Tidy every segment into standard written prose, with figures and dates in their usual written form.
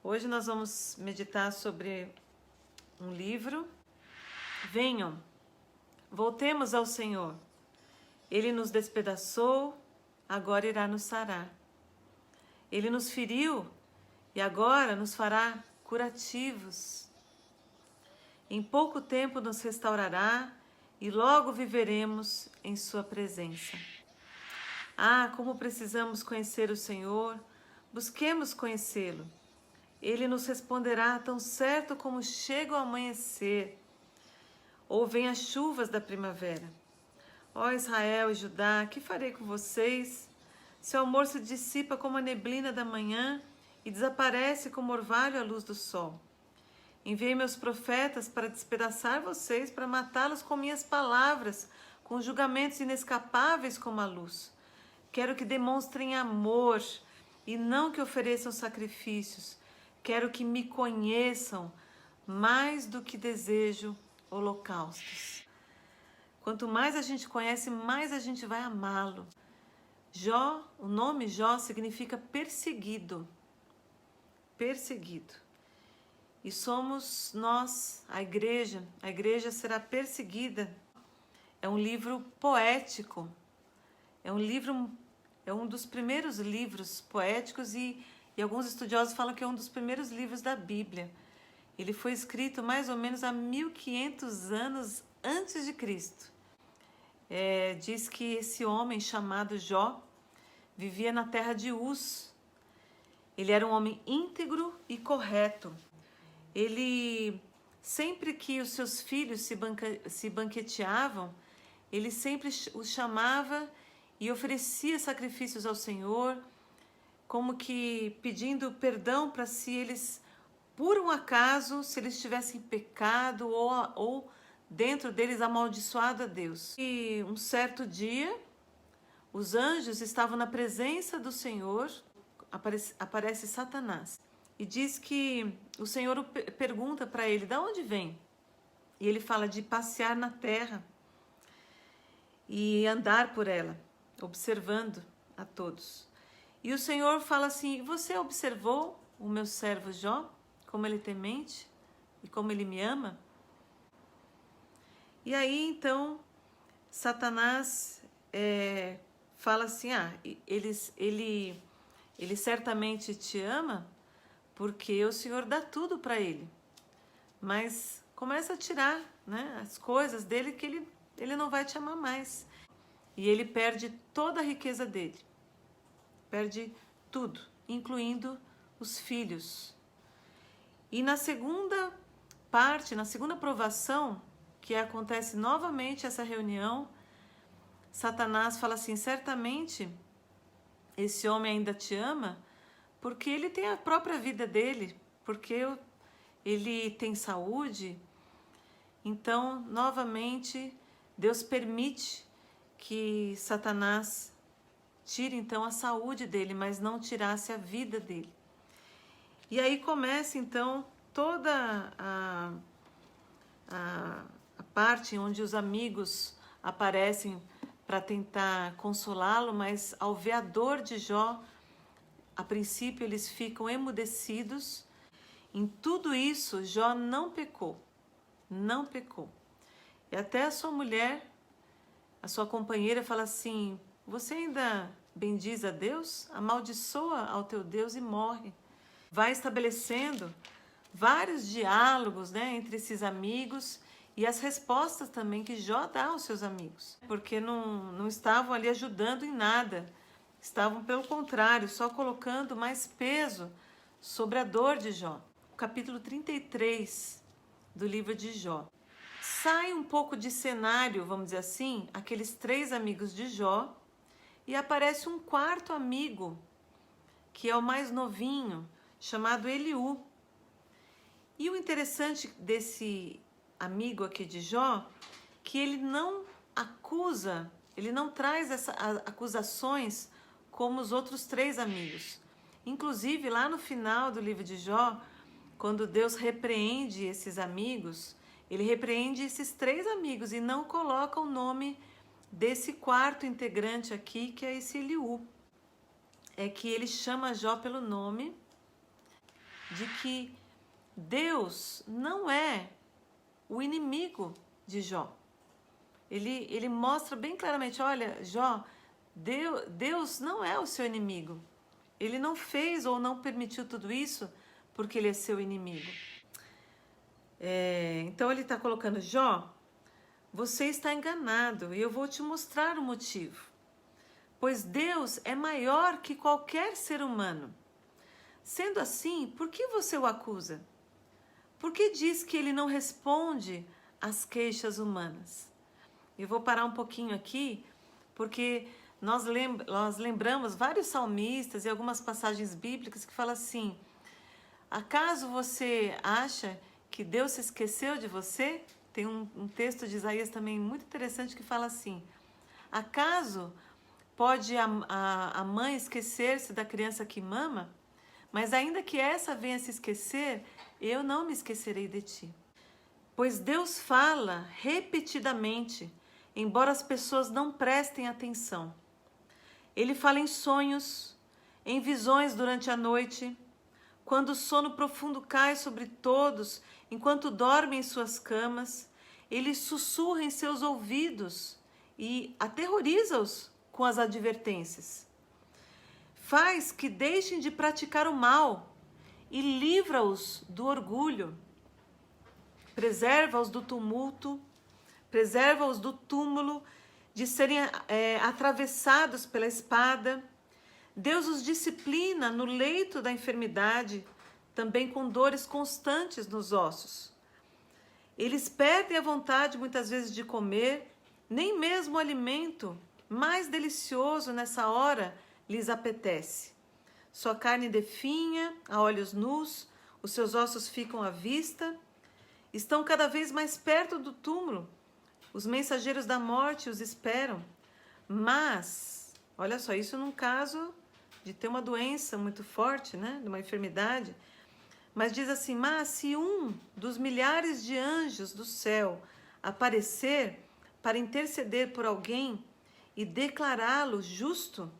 Hoje nós vamos meditar sobre um livro. Venham, voltemos ao Senhor. Ele nos despedaçou, agora irá nos sarar. Ele nos feriu e agora nos fará curativos. Em pouco tempo nos restaurará e logo viveremos em sua presença. Ah, como precisamos conhecer o Senhor, busquemos conhecê-lo. Ele nos responderá tão certo como chega o amanhecer, ou vem as chuvas da primavera. Ó Israel e Judá, que farei com vocês? Seu amor se dissipa como a neblina da manhã e desaparece como orvalho à luz do sol. Enviei meus profetas para despedaçar vocês, para matá-los com minhas palavras, com julgamentos inescapáveis como a luz. Quero que demonstrem amor e não que ofereçam sacrifícios. Quero que me conheçam mais do que desejo holocaustos. Quanto mais a gente conhece, mais a gente vai amá-lo. Jó, o nome Jó significa perseguido. Perseguido. E somos nós, a igreja será perseguida. É um livro poético. É um dos primeiros livros poéticos e alguns estudiosos falam que é um dos primeiros livros da Bíblia. Ele foi escrito mais ou menos há 1500 anos antes de Cristo. Diz que esse homem chamado Jó vivia na terra de Uz. Ele era um homem íntegro e correto. Ele, sempre que os seus filhos se banqueteavam, ele sempre os chamava e oferecia sacrifícios ao Senhor, como que pedindo perdão para se eles, por um acaso, se eles tivessem pecado ou dentro deles amaldiçoado a Deus. E um certo dia, os anjos estavam na presença do Senhor, aparece Satanás e diz que o Senhor pergunta para ele, de onde vem? E ele fala de passear na terra e andar por ela, observando a todos. E o Senhor fala assim, você observou o meu servo Jó, como ele é temente e como ele me ama? E aí então Satanás fala assim, ele certamente te ama porque o Senhor dá tudo para ele, mas começa a tirar, né, as coisas dele que ele não vai te amar mais. E ele perde toda a riqueza dele. Perde tudo, incluindo os filhos. E na segunda parte, na segunda provação, que acontece novamente essa reunião, Satanás fala assim, certamente esse homem ainda te ama, porque ele tem a própria vida dele, porque ele tem saúde. Então, novamente, Deus permite que Satanás tire então a saúde dele, mas não tirasse a vida dele. E aí começa então toda a parte onde os amigos aparecem para tentar consolá-lo, mas ao ver a dor de Jó, a princípio eles ficam emudecidos. Em tudo isso, Jó não pecou, não pecou. E até a sua mulher, a sua companheira fala assim, você ainda bendiz a Deus? Amaldiçoa ao teu Deus e morre. Vai estabelecendo vários diálogos, né, entre esses amigos e as respostas também que Jó dá aos seus amigos. Porque não estavam ali ajudando em nada. Estavam, pelo contrário, só colocando mais peso sobre a dor de Jó. O capítulo 33 do livro de Jó. Sai um pouco de cenário, vamos dizer assim, aqueles 3 amigos de Jó, e aparece um quarto amigo, que é o mais novinho, chamado Eliú. E o interessante desse amigo aqui de Jó, que ele não acusa, ele não traz essas acusações como os outros 3 amigos. Inclusive, lá no final do livro de Jó, quando Deus repreende esses amigos, ele repreende esses 3 amigos e não coloca o nome desse quarto integrante aqui, que é esse Eliú. É que ele chama Jó pelo nome de que Deus não é o inimigo de Jó. Ele mostra bem claramente, olha, Jó, Deus não é o seu inimigo. Ele não fez ou não permitiu tudo isso porque ele é seu inimigo. Então ele está colocando, Jó, você está enganado e eu vou te mostrar o motivo. Pois Deus é maior que qualquer ser humano. Sendo assim, por que você o acusa? Por que diz que ele não responde às queixas humanas? Eu vou parar um pouquinho aqui, porque nós lembramos vários salmistas e algumas passagens bíblicas que falam assim, acaso você acha que Deus se esqueceu de você? Tem um texto de Isaías também muito interessante que fala assim, acaso pode a mãe esquecer-se da criança que mama? Mas ainda que essa venha se esquecer, eu não me esquecerei de ti. Pois Deus fala repetidamente, embora as pessoas não prestem atenção. Ele fala em sonhos, em visões durante a noite, quando o sono profundo cai sobre todos, enquanto dormem em suas camas, ele sussurra em seus ouvidos e aterroriza-os com as advertências. Faz que deixem de praticar o mal e livra-os do orgulho. Preserva-os do tumulto, preserva-os do túmulo, de serem atravessados pela espada. Deus os disciplina no leito da enfermidade, também com dores constantes nos ossos. Eles perdem a vontade muitas vezes de comer, nem mesmo o alimento mais delicioso nessa hora lhes apetece. Sua carne definha, a olhos nus, os seus ossos ficam à vista, estão cada vez mais perto do túmulo, os mensageiros da morte os esperam. Mas, olha só, isso num caso de ter uma doença muito forte, né, de uma enfermidade, mas diz assim, mas se um dos milhares de anjos do céu aparecer para interceder por alguém e declará-lo justo,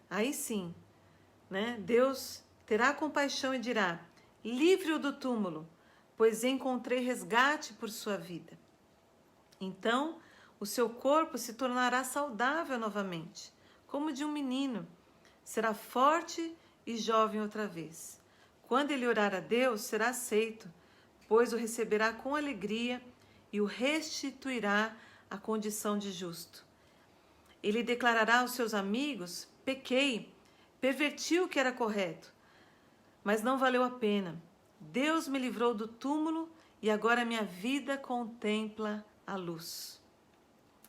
aí sim, né, Deus terá compaixão e dirá, livre-o do túmulo, pois encontrei resgate por sua vida. Então, o seu corpo se tornará saudável novamente, como de um menino, será forte e jovem outra vez. Quando ele orar a Deus, será aceito, pois o receberá com alegria e o restituirá à condição de justo. Ele declarará aos seus amigos, pequei, perverti o que era correto, mas não valeu a pena. Deus me livrou do túmulo e agora minha vida contempla a luz.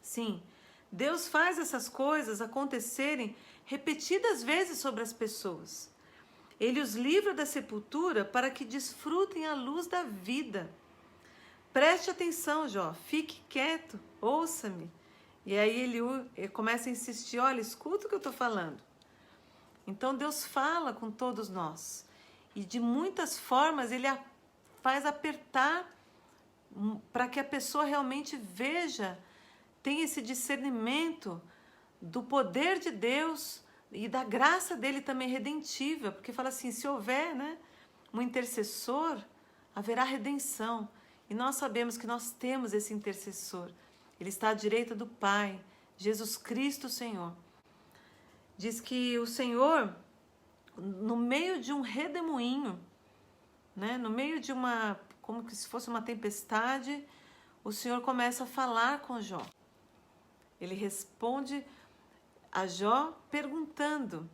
Sim, Deus faz essas coisas acontecerem repetidas vezes sobre as pessoas. Ele os livra da sepultura para que desfrutem a luz da vida. Preste atenção, Jó, fique quieto, ouça-me. E aí ele começa a insistir, olha, escuta o que eu estou falando. Então Deus fala com todos nós. E de muitas formas ele faz apertar para que a pessoa realmente veja, tenha esse discernimento do poder de Deus e da graça dele também redentiva. Porque fala assim, se houver, né, um intercessor, haverá redenção. E nós sabemos que nós temos esse intercessor. Ele está à direita do Pai, Jesus Cristo, Senhor. Diz que o Senhor, no meio de um redemoinho, né, no meio de uma, como que se fosse uma tempestade, o Senhor começa a falar com Jó. Ele responde a Jó perguntando.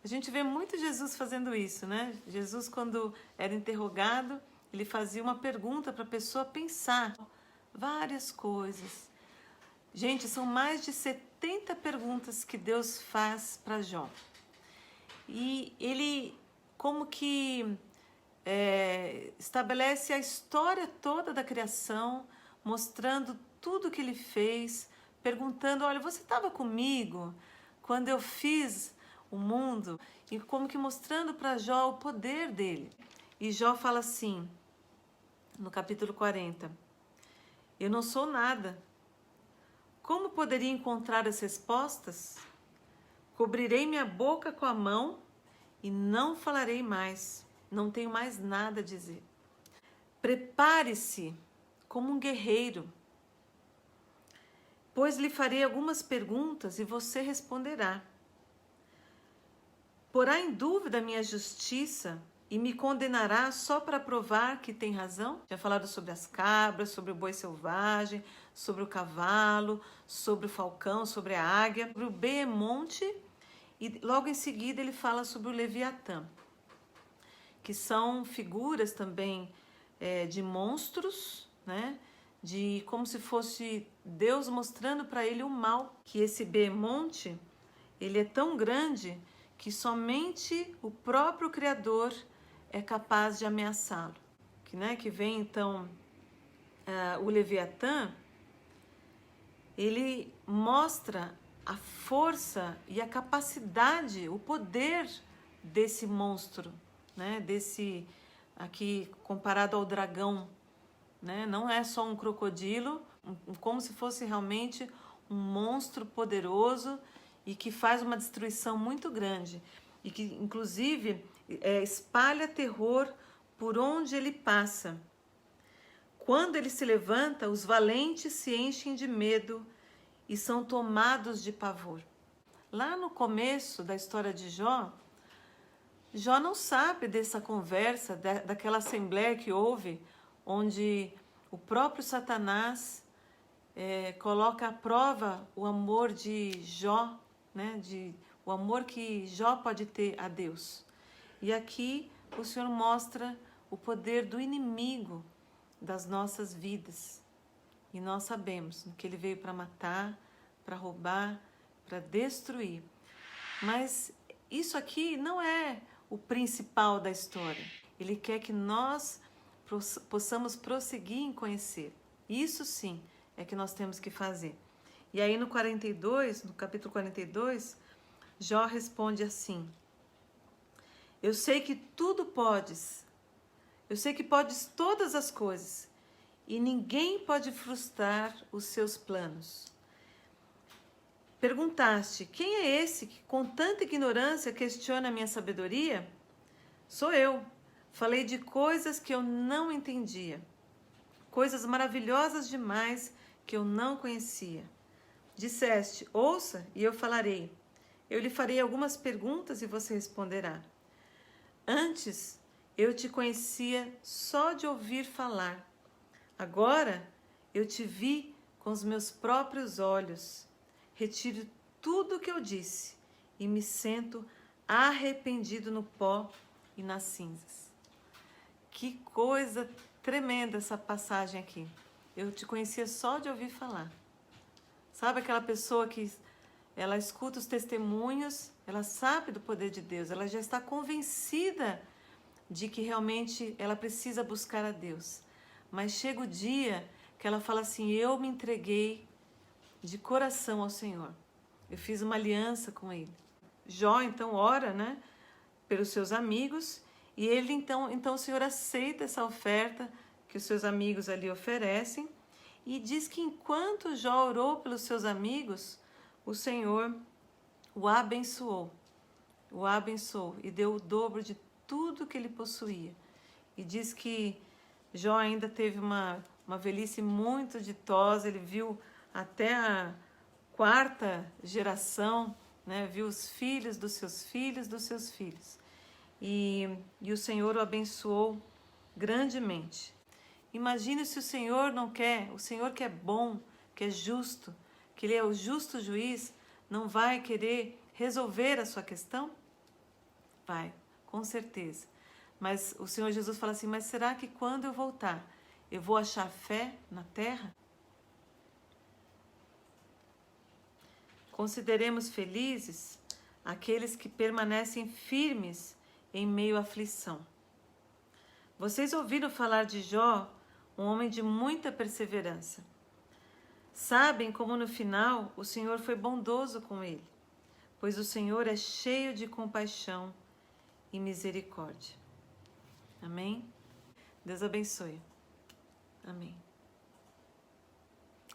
A gente vê muito Jesus fazendo isso, né? Jesus, quando era interrogado, ele fazia uma pergunta para a pessoa pensar várias coisas. Gente, são mais de 70 perguntas que Deus faz para Jó. E ele como que estabelece a história toda da criação, mostrando tudo que ele fez, perguntando, olha, você estava comigo quando eu fiz o mundo? E como que mostrando para Jó o poder dele. E Jó fala assim, no capítulo 40, eu não sou nada. Como poderia encontrar as respostas? Cobrirei minha boca com a mão e não falarei mais. não tenho mais nada a dizer. Prepare-se como um guerreiro, pois lhe farei algumas perguntas e você responderá. Porá em dúvida a minha justiça e me condenará só para provar que tem razão? Já falado sobre as cabras, sobre o boi selvagem, sobre o cavalo, sobre o falcão, sobre a águia, sobre o behemonte, e logo em seguida ele fala sobre o Leviatã, que são figuras também de monstros, né? De como se fosse Deus mostrando para ele o mal, que esse behemonte, ele é tão grande que somente o próprio Criador é capaz de ameaçá-lo. Que vem então o Leviatã, ele mostra a força e a capacidade, o poder desse monstro, né? Desse aqui comparado ao dragão, né? Não é só um crocodilo, como se fosse realmente um monstro poderoso e que faz uma destruição muito grande e que inclusive espalha terror por onde ele passa. Quando ele se levanta, os valentes se enchem de medo e são tomados de pavor. Lá no começo da história de Jó, Jó não sabe dessa conversa, daquela assembleia que houve, onde o próprio Satanás coloca à prova o amor de Jó, né? O amor que Jó pode ter a Deus. E aqui o Senhor mostra o poder do inimigo das nossas vidas. E nós sabemos que ele veio para matar, para roubar, para destruir. Mas isso aqui não é o principal da história. Ele quer que nós possamos prosseguir em conhecer. Isso sim é que nós temos que fazer. E aí no capítulo 42, Jó responde assim: eu sei que tudo podes, eu sei que podes todas as coisas, e ninguém pode frustrar os seus planos. Perguntaste, quem é esse que com tanta ignorância questiona a minha sabedoria? Sou eu. Falei de coisas que eu não entendia, coisas maravilhosas demais que eu não conhecia. Disseste, ouça e eu falarei. Eu lhe farei algumas perguntas e você responderá. Antes eu te conhecia só de ouvir falar. Agora eu te vi com os meus próprios olhos. Retiro tudo o que eu disse e me sento arrependido no pó e nas cinzas. Que coisa tremenda essa passagem aqui. Eu te conhecia só de ouvir falar. Sabe aquela pessoa que ela escuta os testemunhos, ela sabe do poder de Deus, ela já está convencida de que realmente ela precisa buscar a Deus. Mas chega o dia que ela fala assim, eu me entreguei de coração ao Senhor. Eu fiz uma aliança com Ele. Jó então ora, né, pelos seus amigos, e ele então o Senhor aceita essa oferta que os seus amigos ali oferecem, e diz que enquanto Jó orou pelos seus amigos, o Senhor o abençoou e deu o dobro de tudo que ele possuía. E diz que Jó ainda teve uma velhice muito ditosa, ele viu até a 4ª geração, né? Viu os filhos dos seus filhos dos seus filhos. E o Senhor o abençoou grandemente. Imagine se o Senhor não quer, o Senhor que é bom, que é justo, que Ele é o justo juiz, não vai querer resolver a sua questão? Vai, com certeza. Mas o Senhor Jesus fala assim, mas será que quando eu voltar, eu vou achar fé na terra? Consideremos felizes aqueles que permanecem firmes em meio à aflição. Vocês ouviram falar de Jó, um homem de muita perseverança. Sabem como no final o Senhor foi bondoso com ele, pois o Senhor é cheio de compaixão e misericórdia. Amém? Deus abençoe. Amém.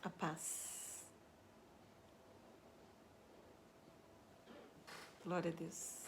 A paz. Glória a Deus.